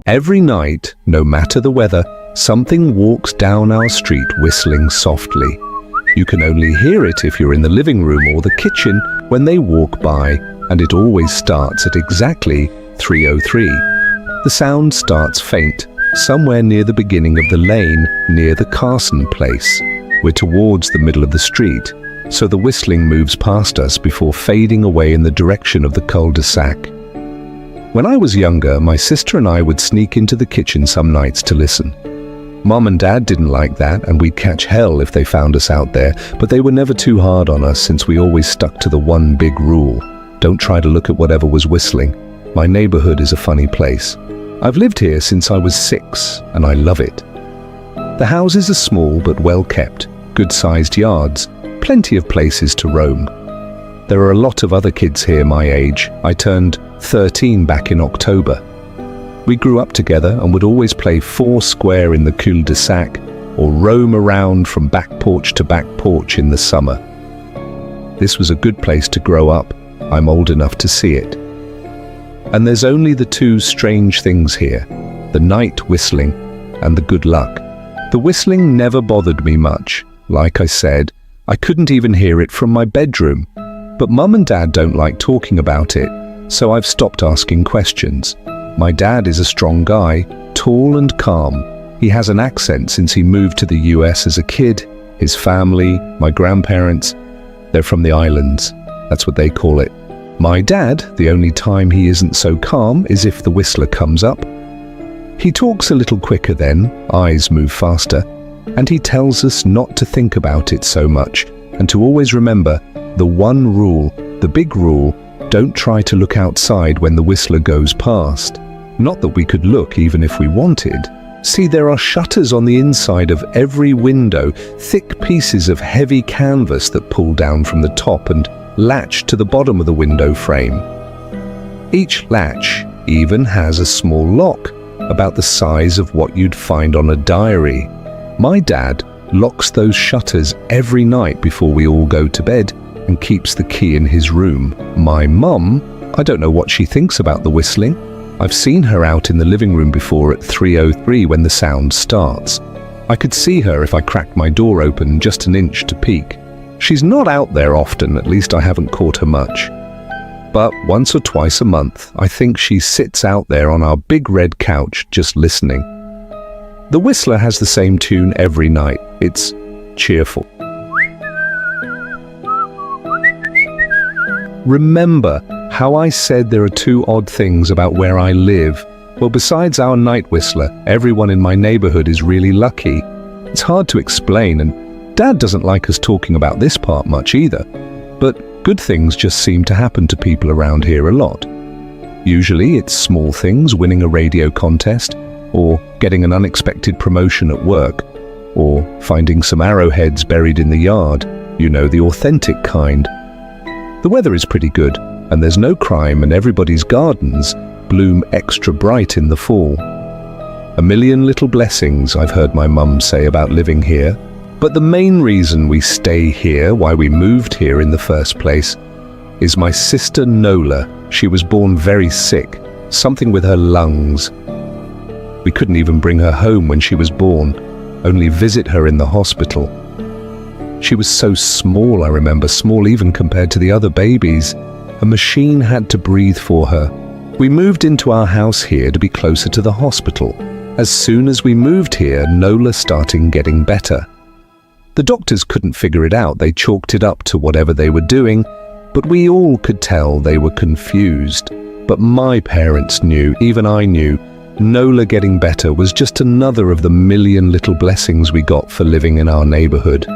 Every night, no matter the weather, something walks down our street whistling softly. You can only hear it if you're in the living room or the kitchen when they walk by, and it always starts at exactly 3:03. The sound starts faint, somewhere near the beginning of the lane near the Carson place. We're towards the middle of the street, so the whistling moves past us before fading away in the direction of the cul-de-sac. When I was younger, my sister and I would sneak into the kitchen some nights to listen. Mom and Dad didn't like that, and we'd catch hell if they found us out there, but they were never too hard on us since we always stuck to the one big rule: don't try to look at whatever was whistling. My neighborhood is a funny place. I've lived here since I was 6, and I love it. The houses are small but well kept, good-sized yards, plenty of places to roam. There are a lot of other kids here my age. I turned 13 back in October. We grew up together and would always play foursquare in the cul-de-sac or roam around from back porch to back porch in the summer. This was a good place to grow up. I'm old enough to see it. And there's only the two strange things here: the night whistling and the good luck. The whistling never bothered me much. Like I said, I couldn't even hear it from my bedroom. But Mum and Dad don't like talking about it, so I've stopped asking questions. My dad is a strong guy, tall and calm. He has an accent since he moved to the US as a kid. His family, my grandparents, they're from the islands. That's what they call it. My dad, the only time he isn't so calm is if the whistler comes up. He talks a little quicker then, eyes move faster, and he tells us not to think about it so much and to always remember the one rule, the big rule: don't try to look outside when the whistler goes past. Not that we could look even if we wanted. See, there are shutters on the inside of every window, thick pieces of heavy canvas that pull down from the top and latch to the bottom of the window frame. Each latch even has a small lock, about the size of what you'd find on a diary. My dad locks those shutters every night before we all go to bed and keeps the key in his room. My mum, I don't know what she thinks about the whistling. I've seen her out in the living room before at 3:03 when the sound starts. I could see her if I cracked my door open just an inch to peek. She's not out there often, at least I haven't caught her much. But once or twice a month, I think she sits out there on our big red couch just listening. The whistler has the same tune every night. It's cheerful. Remember how I said there are two odd things about where I live? Well, besides our night whistler, everyone in my neighborhood is really lucky. It's hard to explain, and Dad doesn't like us talking about this part much either. But good things just seem to happen to people around here a lot. Usually it's small things: winning a radio contest, or getting an unexpected promotion at work, or finding some arrowheads buried in the yard, you know, the authentic kind. The weather is pretty good, and there's no crime, and everybody's gardens bloom extra bright in the fall. A million little blessings, I've heard my mum say about living here. But the main reason we stay here, why we moved here in the first place, is my sister Nola. She was born very sick, something with her lungs. We couldn't even bring her home when she was born, only visit her in the hospital. She was so small, I remember, small even compared to the other babies. A machine had to breathe for her. We moved into our house here to be closer to the hospital. As soon as we moved here, Nola started getting better. The doctors couldn't figure it out. They chalked it up to whatever they were doing, but we all could tell they were confused. But my parents knew, even I knew, Nola getting better was just another of the million little blessings we got for living in our neighborhood.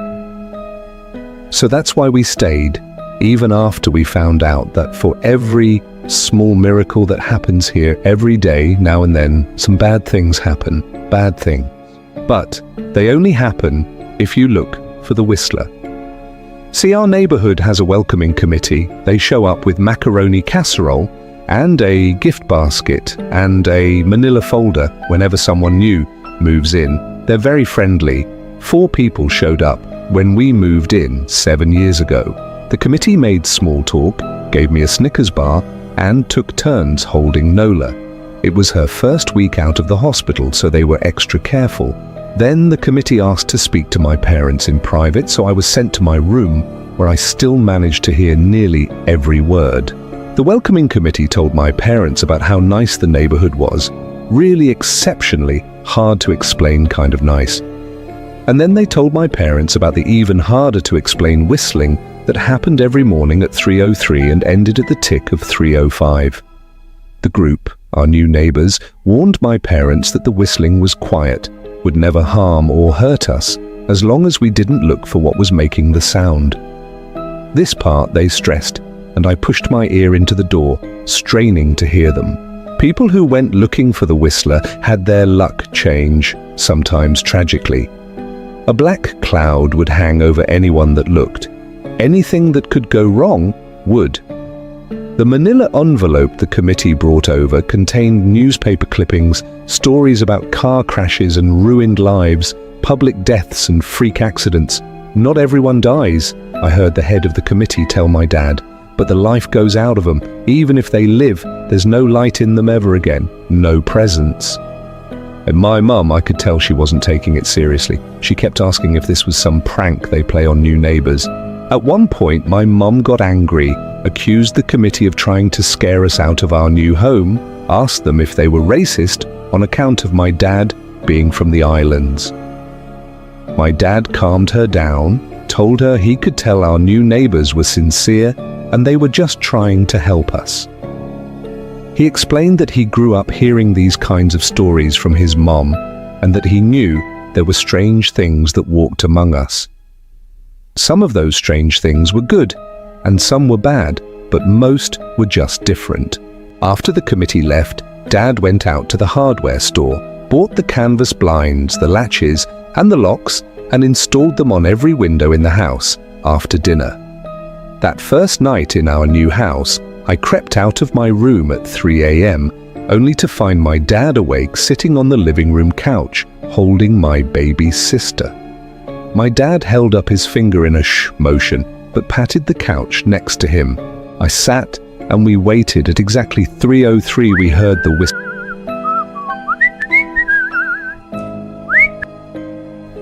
So that's why we stayed, even after we found out that for every small miracle that happens here every day, now and then, some bad things happen. Bad things. But they only happen if you look for the whistler. See, our neighborhood has a welcoming committee. They show up with macaroni casserole and a gift basket and a manila folder whenever someone new moves in. They're very friendly. 4 people showed up when we moved in 7 years ago. The committee made small talk, gave me a Snickers bar, and took turns holding Nola. It was her first week out of the hospital, so they were extra careful. Then the committee asked to speak to my parents in private, so I was sent to my room, where I still managed to hear nearly every word. The welcoming committee told my parents about how nice the neighborhood was, really exceptionally hard to explain kind of nice. And then they told my parents about the even harder to explain whistling that happened every morning at 3:03 and ended at the tick of 3:05. The group, our new neighbors, warned my parents that the whistling was quiet, would never harm or hurt us, as long as we didn't look for what was making the sound. This part they stressed, and I pushed my ear into the door, straining to hear them. People who went looking for the whistler had their luck change, sometimes tragically. A black cloud would hang over anyone that looked. Anything that could go wrong would. The manila envelope the committee brought over contained newspaper clippings, stories about car crashes and ruined lives, public deaths and freak accidents. Not everyone dies, I heard the head of the committee tell my dad, but the life goes out of them. Even if they live, there's no light in them ever again, no presence. And my mum, I could tell she wasn't taking it seriously. She kept asking if this was some prank they play on new neighbors. At one point, my mum got angry, accused the committee of trying to scare us out of our new home, asked them if they were racist on account of my dad being from the islands. My dad calmed her down, told her he could tell our new neighbors were sincere and they were just trying to help us. He explained that he grew up hearing these kinds of stories from his mom and that he knew there were strange things that walked among us. Some of those strange things were good and some were bad, but most were just different. After the committee left, Dad went out to the hardware store, bought the canvas blinds, the latches, and the locks, and installed them on every window in the house after dinner. That first night in our new house, I crept out of my room at 3 a.m., only to find my dad awake sitting on the living room couch, holding my baby sister. My dad held up his finger in a shh motion, but patted the couch next to him. I sat and we waited. At exactly 3:03 we heard the whistle.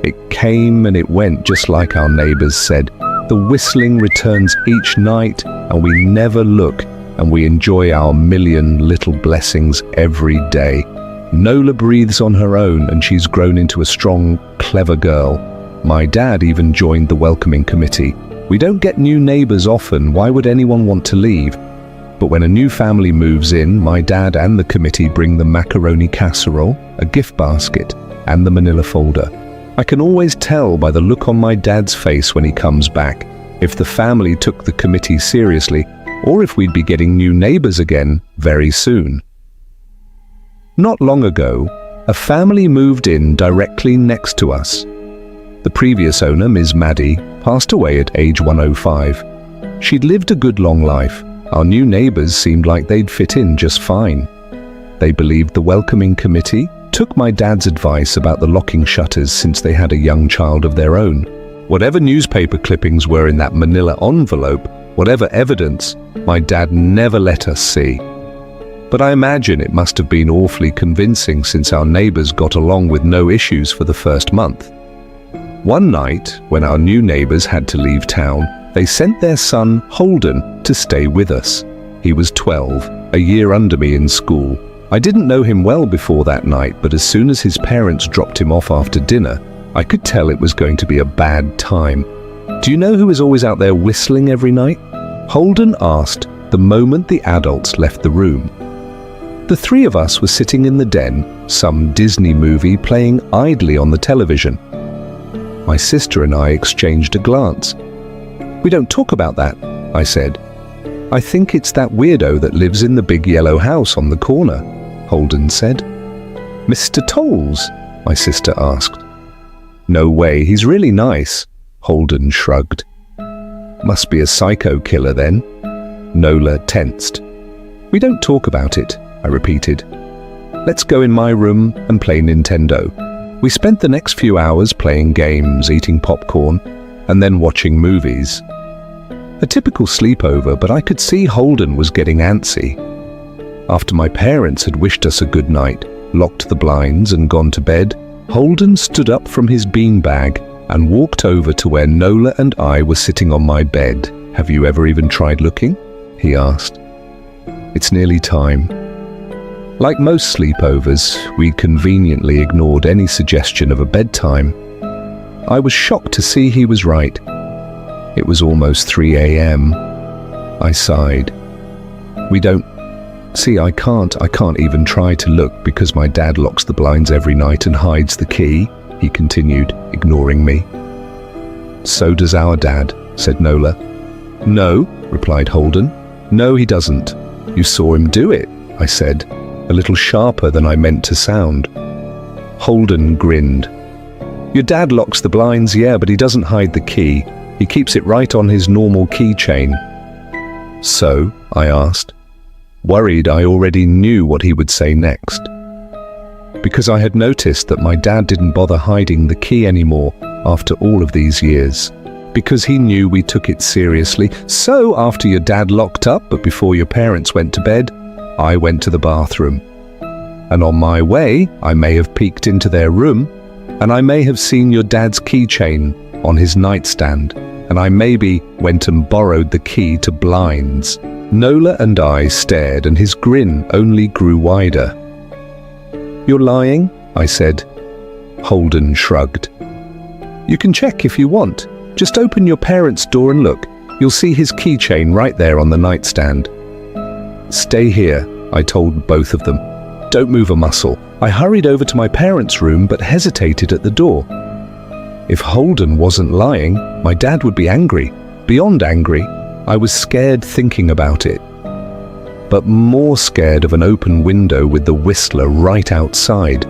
It came and it went just like our neighbors said. The whistling returns each night and we never look, and we enjoy our million little blessings every day. Nola breathes on her own and she's grown into a strong, clever girl. My dad even joined the welcoming committee. We don't get new neighbors often, why would anyone want to leave? But when a new family moves in, my dad and the committee bring the macaroni casserole, a gift basket, and the manila folder. I can always tell by the look on my dad's face when he comes back if the family took the committee seriously or if we'd be getting new neighbors again very soon. Not long ago, a family moved in directly next to us. The previous owner, Ms. Maddie, passed away at age 105. She'd lived a good long life. Our new neighbors seemed like they'd fit in just fine. They believed the welcoming committee, took my dad's advice about the locking shutters since they had a young child of their own. Whatever newspaper clippings were in that manila envelope, whatever evidence, my dad never let us see. But I imagine it must have been awfully convincing since our neighbors got along with no issues for the first month. One night, when our new neighbors had to leave town, they sent their son, Holden, to stay with us. He was 12, a year under me in school. I didn't know him well before that night, but as soon as his parents dropped him off after dinner, I could tell it was going to be a bad time. Do you know who is always out there whistling every night? Holden asked the moment the adults left the room. The three of us were sitting in the den, some Disney movie playing idly on the television. My sister and I exchanged a glance. "We don't talk about that," I said. "I think it's that weirdo that lives in the big yellow house on the corner," Holden said. "Mr. Tolles?" my sister asked. "No way, he's really nice," Holden shrugged. "Must be a psycho killer then." Nola tensed. "We don't talk about it," I repeated. "Let's go in my room and play Nintendo." We spent the next few hours playing games, eating popcorn, and then watching movies. A typical sleepover, but I could see Holden was getting antsy. After my parents had wished us a good night, locked the blinds and gone to bed, Holden stood up from his beanbag and walked over to where Nola and I were sitting on my bed. "Have you ever even tried looking?" he asked. "It's nearly time." Like most sleepovers, we'd conveniently ignored any suggestion of a bedtime. I was shocked to see he was right. It was almost 3 a.m. I sighed. I can't even try to look because my dad locks the blinds every night and hides the key," he continued, ignoring me. "So does our dad," said Nola. "No," replied Holden. "No, he doesn't. You saw him do it," I said, a little sharper than I meant to sound. Holden grinned. "Your dad locks the blinds, yeah, but he doesn't hide the key. He keeps it right on his normal keychain." "So?" I asked, worried I already knew what he would say next. Because I had noticed that my dad didn't bother hiding the key anymore after all of these years. Because he knew we took it seriously. "So, after your dad locked up, but before your parents went to bed, I went to the bathroom. And on my way, I may have peeked into their room, and I may have seen your dad's keychain on his nightstand, and I maybe went and borrowed the key to blinds." Nola and I stared, and his grin only grew wider. "You're lying?" I said. Holden shrugged. "You can check if you want. Just open your parents' door and look. You'll see his keychain right there on the nightstand." "Stay here," I told both of them. "Don't move a muscle." I hurried over to my parents' room but hesitated at the door. If Holden wasn't lying, my dad would be angry. Beyond angry, I was scared thinking about it. But more scared of an open window with the Whistler right outside.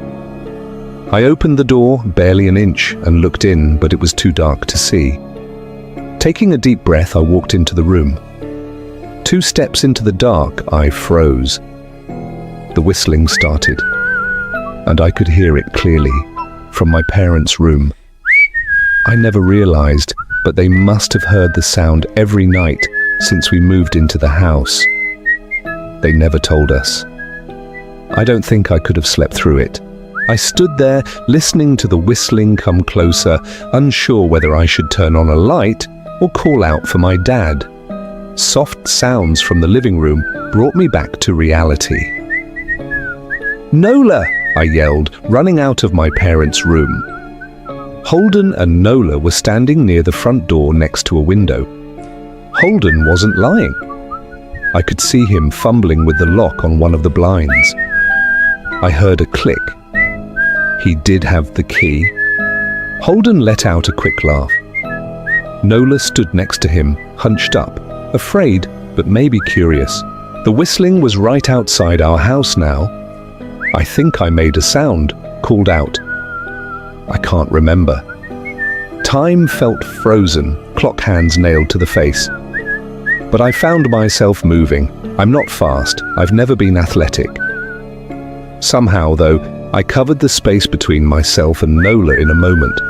I opened the door barely an inch and looked in, but it was too dark to see. Taking a deep breath, I walked into the room. 2 steps into the dark, I froze. The whistling started, and I could hear it clearly from my parents' room. I never realized, but they must have heard the sound every night since we moved into the house. They never told us. I don't think I could have slept through it. I stood there, listening to the whistling come closer, unsure whether I should turn on a light or call out for my dad. Soft sounds from the living room brought me back to reality. "Nola!" I yelled, running out of my parents' room. Holden and Nola were standing near the front door next to a window. Holden wasn't lying. I could see him fumbling with the lock on one of the blinds. I heard a click. He did have the key. Holden let out a quick laugh. Nola stood next to him, hunched up, afraid, but maybe curious. The whistling was right outside our house now. I think I made a sound, called out. I can't remember. Time felt frozen, clock hands nailed to the face. But I found myself moving. I'm not fast. I've never been athletic. Somehow, though, I covered the space between myself and Nola in a moment.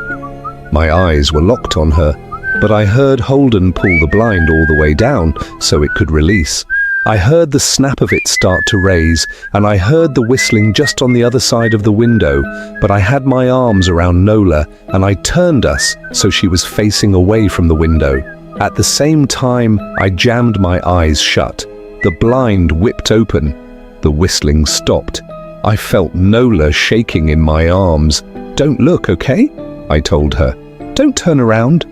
My eyes were locked on her, but I heard Holden pull the blind all the way down so it could release. I heard the snap of it start to raise, and I heard the whistling just on the other side of the window, but I had my arms around Nola, and I turned us so she was facing away from the window. At the same time, I jammed my eyes shut. The blind whipped open. The whistling stopped. I felt Nola shaking in my arms. "Don't look, okay?" I told her. "Don't turn around."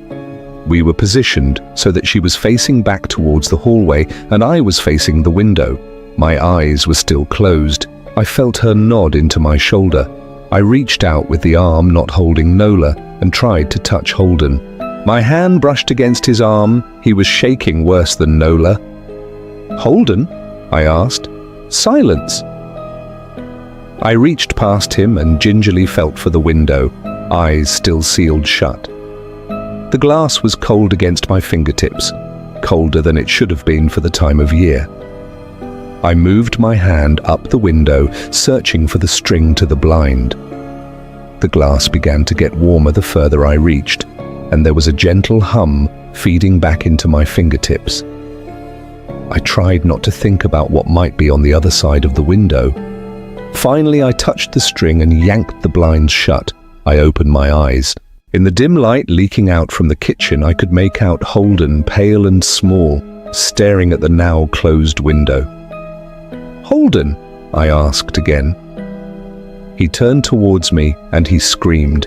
We were positioned so that she was facing back towards the hallway and I was facing the window. My eyes were still closed. I felt her nod into my shoulder. I reached out with the arm not holding Nola and tried to touch Holden. My hand brushed against his arm. He was shaking worse than Nola. "Holden?" I asked. "Silence." I reached past him and gingerly felt for the window, eyes still sealed shut. The glass was cold against my fingertips, colder than it should have been for the time of year. I moved my hand up the window, searching for the string to the blind. The glass began to get warmer the further I reached, and there was a gentle hum feeding back into my fingertips. I tried not to think about what might be on the other side of the window. Finally, I touched the string and yanked the blinds shut. I opened my eyes. In the dim light leaking out from the kitchen, I could make out Holden, pale and small, staring at the now closed window. "Holden?" I asked again. He turned towards me and he screamed.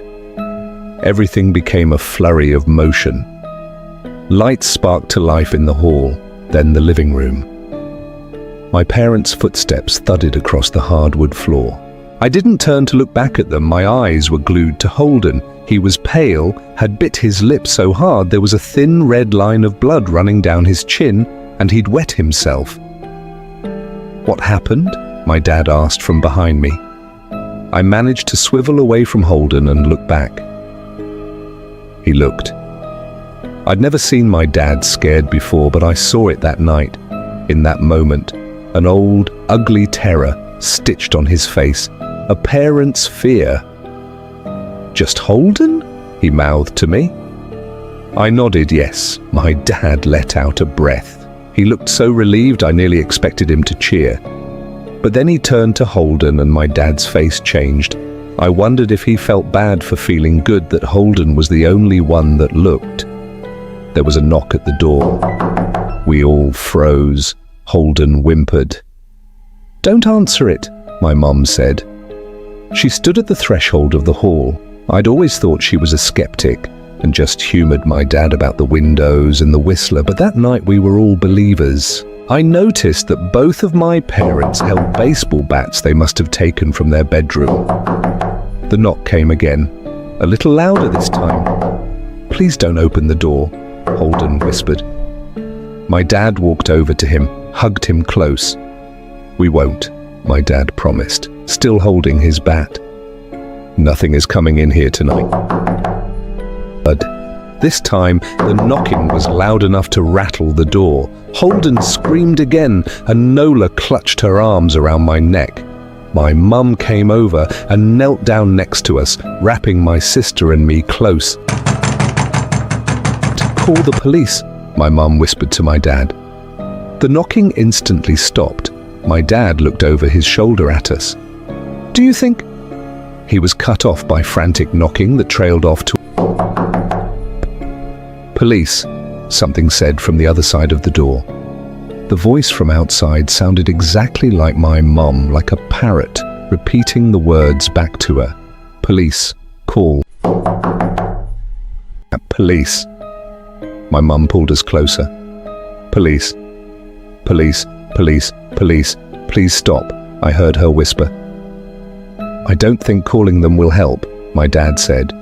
Everything became a flurry of motion. Lights sparked to life in the hall, then the living room. My parents' footsteps thudded across the hardwood floor. I didn't turn to look back at them. My eyes were glued to Holden. He was pale, had bit his lip so hard there was a thin red line of blood running down his chin, and he'd wet himself. "What happened?" my dad asked from behind me. I managed to swivel away from Holden and look back. He looked. I'd never seen my dad scared before, but I saw it that night. In that moment, an old, ugly terror stitched on his face, a parent's fear. "Just Holden?" he mouthed to me. I nodded yes. My dad let out a breath. He looked so relieved I nearly expected him to cheer. But then he turned to Holden and my dad's face changed. I wondered if he felt bad for feeling good that Holden was the only one that looked. There was a knock at the door. We all froze. Holden whimpered. "Don't answer it," my mum said. She stood at the threshold of the hall. I'd always thought she was a skeptic and just humoured my dad about the windows and the whistler, but that night we were all believers. I noticed that both of my parents held baseball bats they must have taken from their bedroom. The knock came again, a little louder this time. "Please don't open the door," Holden whispered. My dad walked over to him, hugged him close. "We won't," my dad promised, still holding his bat. "Nothing is coming in here tonight." But this time, the knocking was loud enough to rattle the door. Holden screamed again, and Nola clutched her arms around my neck. My mum came over and knelt down next to us, wrapping my sister and me close. "To call the police," my mum whispered to my dad. The knocking instantly stopped. My dad looked over his shoulder at us. "Do you think—" He was cut off by frantic knocking that trailed off to "Police," something said from the other side of the door. The voice from outside sounded exactly like my mum, like a parrot, repeating the words back to her. "Police, call." "Police." My mum pulled us closer. "Police, police, police, police, please stop," I heard her whisper. "I don't think calling them will help," my dad said.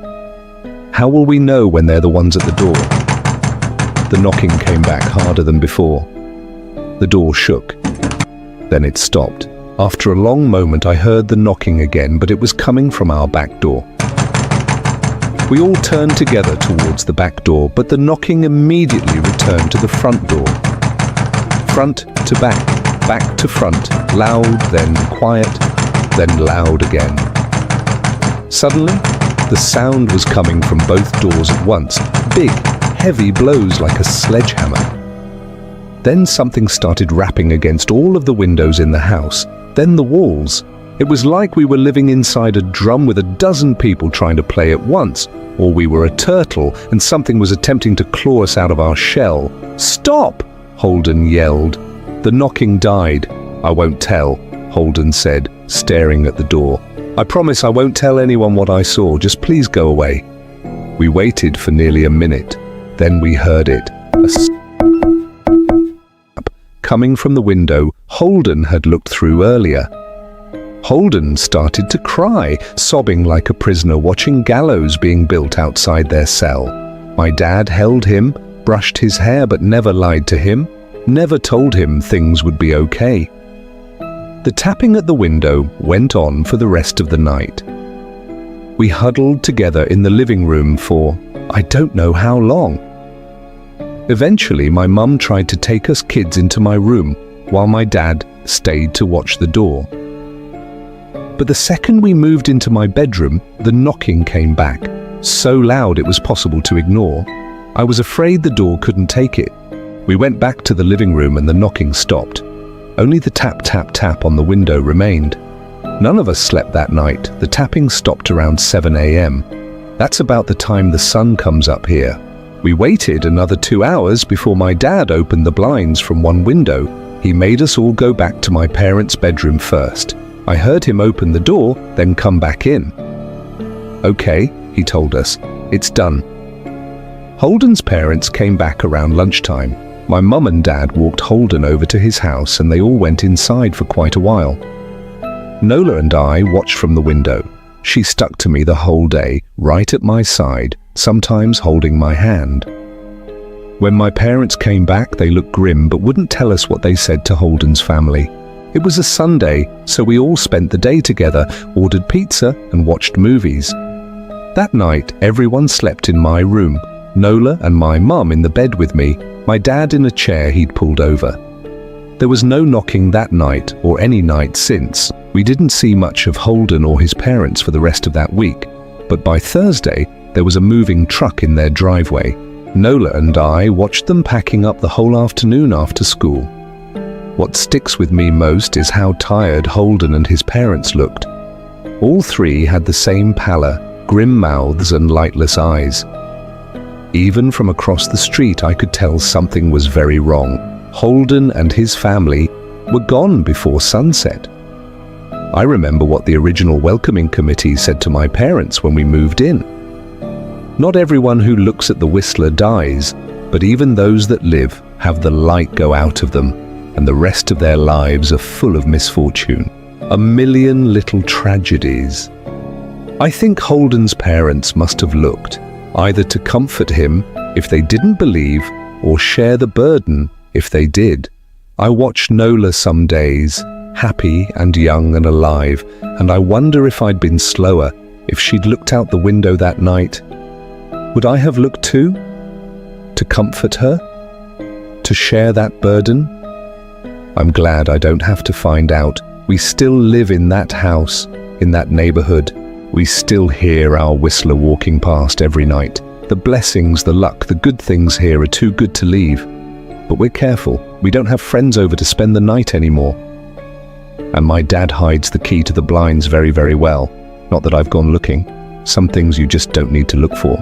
"How will we know when they're the ones at the door?" The knocking came back harder than before. The door shook. Then it stopped. After a long moment I heard the knocking again, but it was coming from our back door. We all turned together towards the back door, but the knocking immediately returned to the front door. Front to back, back to front, loud, then quiet, then loud again. Suddenly, the sound was coming from both doors at once, big, heavy blows like a sledgehammer. Then something started rapping against all of the windows in the house, then the walls. It was like we were living inside a drum with a dozen people trying to play at once, or we were a turtle and something was attempting to claw us out of our shell. "Stop!" Holden yelled. The knocking died. "I won't tell," Holden said, staring at the door. "I promise I won't tell anyone what I saw, just please go away." We waited for nearly a minute. Then we heard it. A snap coming from the window Holden had looked through earlier. Holden started to cry, sobbing like a prisoner watching gallows being built outside their cell. My dad held him, brushed his hair but never lied to him, never told him things would be okay. The tapping at the window went on for the rest of the night. We huddled together in the living room for I don't know how long. Eventually, my mum tried to take us kids into my room while my dad stayed to watch the door. But the second we moved into my bedroom, the knocking came back, so loud it was possible to ignore. I was afraid the door couldn't take it. We went back to the living room and the knocking stopped. Only the tap, tap, tap on the window remained. None of us slept that night. The tapping stopped around 7 a.m. That's about the time the sun comes up here. We waited another 2 hours before my dad opened the blinds from one window. He made us all go back to my parents' bedroom first. I heard him open the door, then come back in. "Okay," he told us, "it's done." Holden's parents came back around lunchtime. My mum and dad walked Holden over to his house and they all went inside for quite a while. Nola and I watched from the window. She stuck to me the whole day, right at my side, sometimes holding my hand. When my parents came back, they looked grim but wouldn't tell us what they said to Holden's family. It was a Sunday, so we all spent the day together, ordered pizza and watched movies. That night, everyone slept in my room. Nola and my mum in the bed with me, my dad in a chair he'd pulled over. There was no knocking that night or any night since. We didn't see much of Holden or his parents for the rest of that week, but by Thursday, there was a moving truck in their driveway. Nola and I watched them packing up the whole afternoon after school. What sticks with me most is how tired Holden and his parents looked. All three had the same pallor, grim mouths and lightless eyes. Even from across the street, I could tell something was very wrong. Holden and his family were gone before sunset. I remember what the original welcoming committee said to my parents when we moved in. Not everyone who looks at the Whistler dies, but even those that live have the light go out of them, and the rest of their lives are full of misfortune. A million little tragedies. I think Holden's parents must have looked, either to comfort him if they didn't believe, or share the burden if they did. I watch Nola some days, happy and young and alive, and I wonder if I'd been slower, if she'd looked out the window that night. Would I have looked too? To comfort her? To share that burden? I'm glad I don't have to find out. We still live in that house, in that neighborhood. We still hear our Whistler walking past every night. The blessings, the luck, the good things here are too good to leave. But we're careful. We don't have friends over to spend the night anymore. And my dad hides the key to the blinds very, very well. Not that I've gone looking. Some things you just don't need to look for.